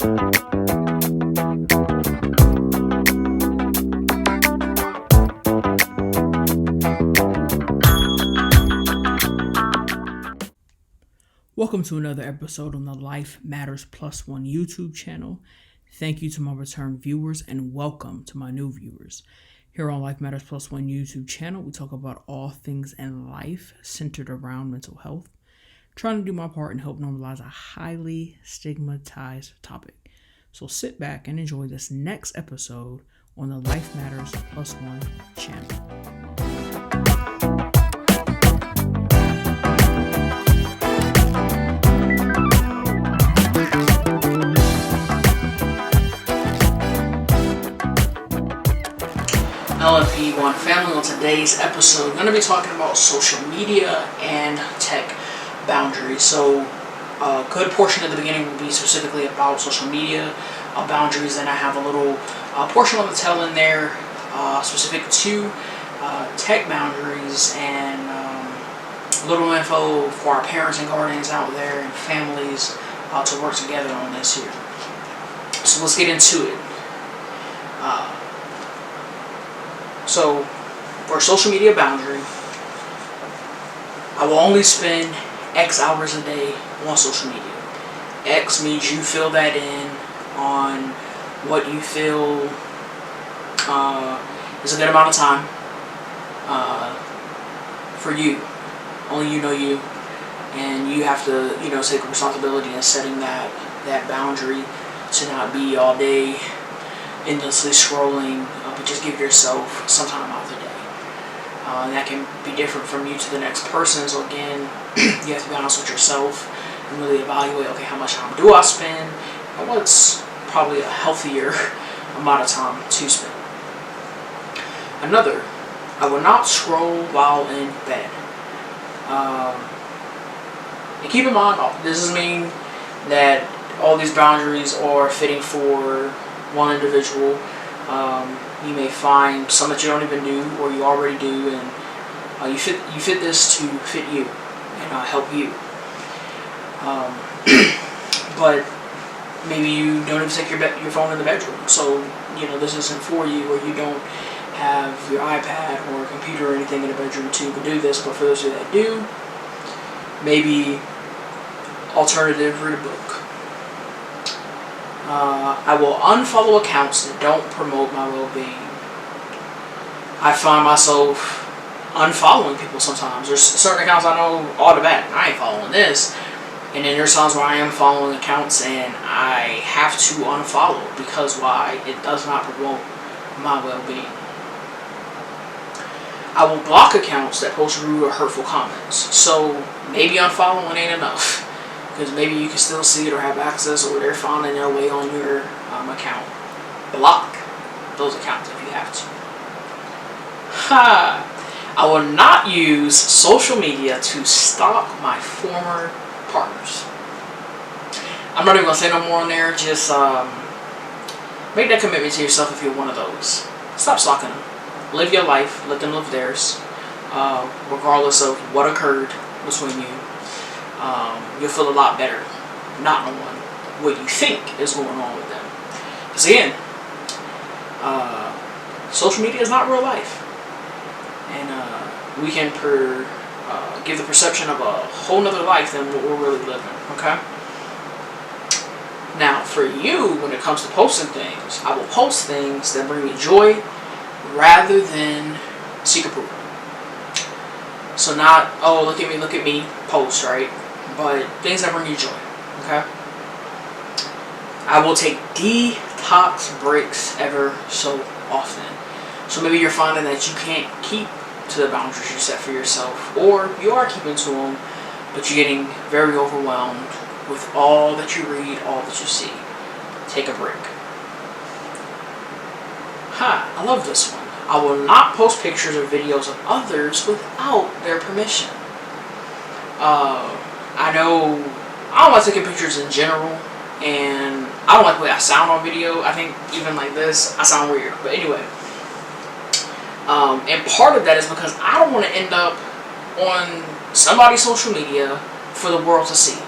Welcome to another episode on the Life Matters Plus One YouTube channel. Thank you to my return viewers and welcome to my new viewers. Here on Life Matters Plus One YouTube channel, we talk about all things in life centered around mental health, trying to do my part and help normalize a highly stigmatized topic. So sit back and enjoy this next episode on the Life Matters Plus One channel. LFP1 family, on today's episode, I'm going to be talking about social media and tech boundaries. So a good portion of the beginning will be specifically about social media boundaries, and I have a little portion on the tail in there specific to tech boundaries and little info for our parents and guardians out there and families to work together on this here. So let's get into it. So, for a social media boundary, I will only spend X hours a day on social media. X means you fill that in on what you feel is a good amount of time for you. Only you know you, and you have to, take responsibility in setting that boundary to not be all day endlessly scrolling, but just give yourself some time out of the day. And that can be different from you to the next person. So again, you have to be honest with yourself and really evaluate, okay, how much time do I spend, and what's probably a healthier amount of time to spend. Another, I will not scroll while in bed. And keep in mind, this doesn't mean that all these boundaries are fitting for one individual. You may find some that you don't even do, or you already do, and you fit this to fit you and help you. But maybe you don't even take your phone in the bedroom, so this isn't for you, or you don't have your iPad or computer or anything in the bedroom to do this. But for those of you that do, maybe alternative, read a book. I will unfollow accounts that don't promote my well-being. I find myself unfollowing people sometimes. There's certain accounts I know automatic, I ain't following this. And then there's times where I am following accounts and I have to unfollow because why? It does not promote my well-being. I will block accounts that post rude or hurtful comments. So maybe unfollowing ain't enough, because maybe you can still see it or have access, or they're finding their way on your account. Block those accounts if you have to. I will not use social media to stalk my former partners. I'm not even going to say no more on there. Just make that commitment to yourself if you're one of those. Stop stalking them. Live your life. Let them live theirs. Regardless of what occurred between you. You'll feel a lot better not knowing what you think is going on with them. Because again, social media is not real life. And we can give the perception of a whole nother life than what we're really living. Okay? Now, for you, when it comes to posting things, I will post things that bring me joy rather than seek approval. So not, oh, look at me, post, right? But things that bring you joy, okay? I will take detox breaks ever so often. So maybe you're finding that you can't keep to the boundaries you set for yourself, or you are keeping to them, but you're getting very overwhelmed with all that you read, all that you see. Take a break. I love this one. I will not post pictures or videos of others without their permission. I know I don't like taking pictures in general, and I don't like the way I sound on video. I think even like this, I sound weird. But anyway, and part of that is because I don't want to end up on somebody's social media for the world to see.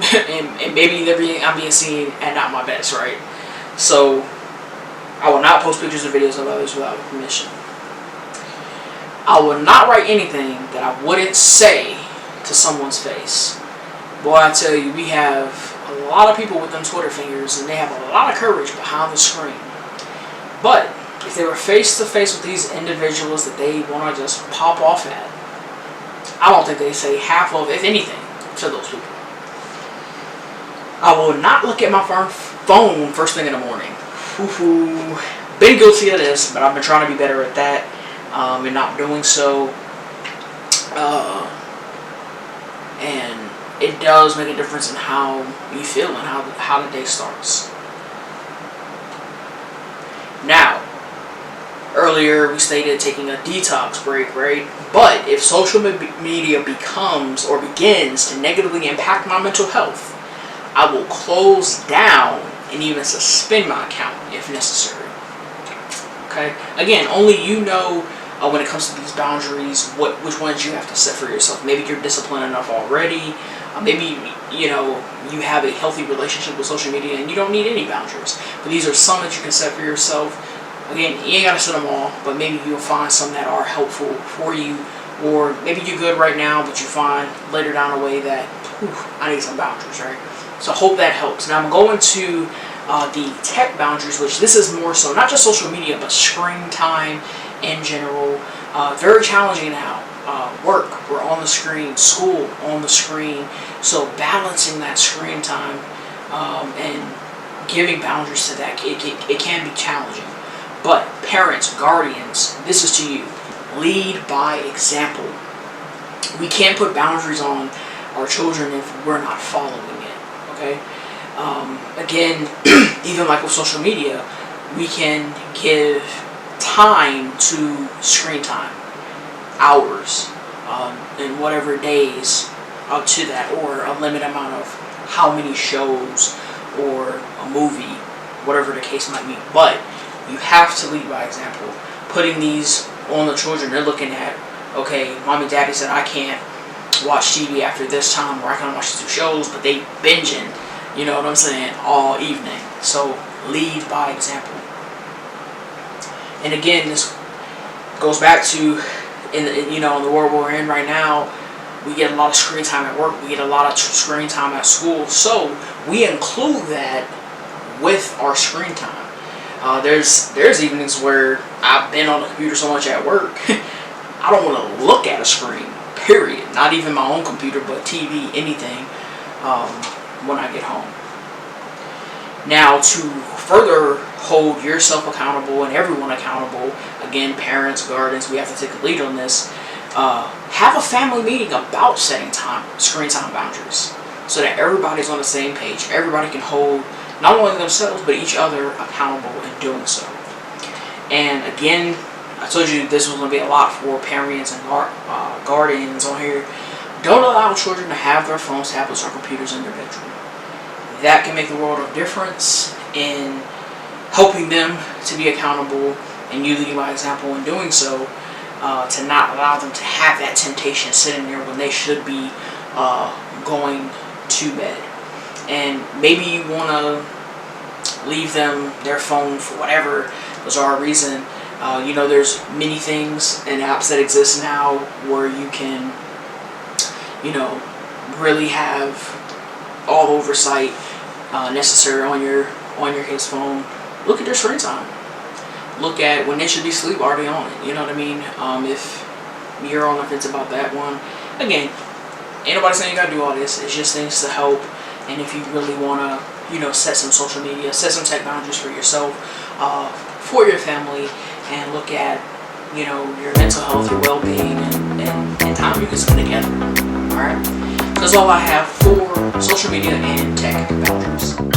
and maybe everything I'm being seen at not my best, right? So I will not post pictures or videos of others without permission. I will not write anything that I wouldn't say to someone's face. Boy, I tell you, we have a lot of people with them Twitter fingers, and they have a lot of courage behind the screen. But if they were face to face with these individuals that they want to just pop off at, I don't think they say half of, if anything, to those people. I will not look at my phone first thing in the morning. Been guilty of this, but I've been trying to be better at that, and not doing so. And it does make a difference in how you feel and how the day starts. Now, earlier we stated taking a detox break, right? But if social media becomes or begins to negatively impact my mental health, I will close down and even suspend my account if necessary. Okay? Again, only you know when it comes to these boundaries, which ones you have to set for yourself. Maybe you're disciplined enough already. Maybe you have a healthy relationship with social media and you don't need any boundaries. But these are some that you can set for yourself. Again, you ain't gotta set them all, but maybe you'll find some that are helpful for you. Or maybe you're good right now, but you find later down the way that I need some boundaries, right? So I hope that helps. Now I'm going to the tech boundaries, which this is more so not just social media, but screen time in general. Very challenging now. Work, we're on the screen. School, on the screen. So balancing that screen time and giving boundaries to that, it can be challenging. But parents, guardians, this is to you. Lead by example. We can't put boundaries on our children if we're not following it. Okay? Again, even like with social media, we can give time to screen time, hours, and whatever days up to that, or a limited amount of how many shows or a movie, whatever the case might be. But you have to lead by example. Putting these on the children, they're looking at, okay, mommy and daddy said I can't watch TV after this time, or I can watch these shows, but they binging, you know what I'm saying, all evening. So lead by example. And again, this goes back to in the world we're in right now. We get a lot of screen time at work. We get a lot of screen time at school. So we include that with our screen time. There's evenings where I've been on the computer so much at work, I don't want to look at a screen. Period. Not even my own computer, but TV, anything. When I get home. Now, to further hold yourself accountable and everyone accountable, again, parents, guardians, we have to take a lead on this. Have a family meeting about setting screen time boundaries, so that everybody's on the same page. Everybody can hold not only themselves but each other accountable in doing so. And again, I told you this was going to be a lot for parents and guardians on here. Don't allow children to have their phones, tablets, or computers in their bedroom. That can make the world of difference in helping them to be accountable, and you leading by example in doing so, to not allow them to have that temptation sitting there when they should be going to bed. And maybe you want to leave them their phone for whatever bizarre reason. There's many things and apps that exist now where you can really have all oversight necessary on your kid's phone. Look at their screen time. Look at when they should be asleep. Are they on it? You know what I mean? If you're on the fence about that one, again, ain't nobody saying you gotta do all this. It's just things to help. And if you really wanna, set some social media, set some tech boundaries for yourself, for your family, and look at, your mental health, your well-being, and time you can spend together. All right. That's all I have for social media and tech boundaries.